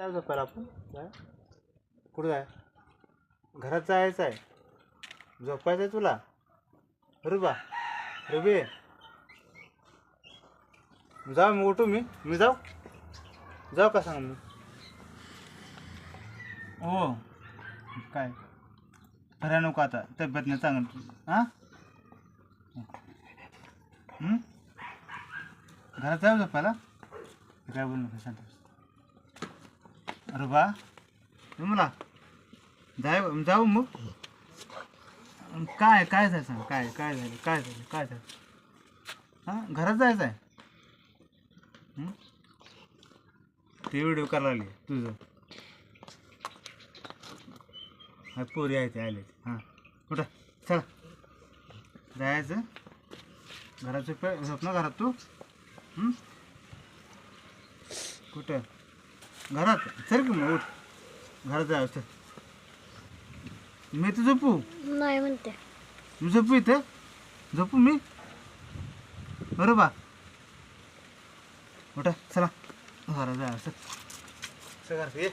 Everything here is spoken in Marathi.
काय झोपायला आपण काय कुठं काय घरात जायचं आहे झोपायचं आहे तुला रुबा रुबी जाऊ मी उठू मी जाऊ का सांग मी हो काय खऱ्या नको आता तब्येत नाही चांगलं हां घरात जाऊ झोपायला काय बोलू नका शांत अरे बा मला जाऊ मग काय काय झालं सांग काय झालं हां घरात जायचं आहे ते व्हिडिओ करायला लागले तुझं हा पोरी आहे ते आले हां कुठं चला जायचं घरात झोप ना घरात तू कुठं घरात चल की मग उठ घरात जायचं चल मी तर झोपू नाही म्हणते मी झोपू इथे झोपू मी बरोबर उठा चला घरात जायचं घरात ये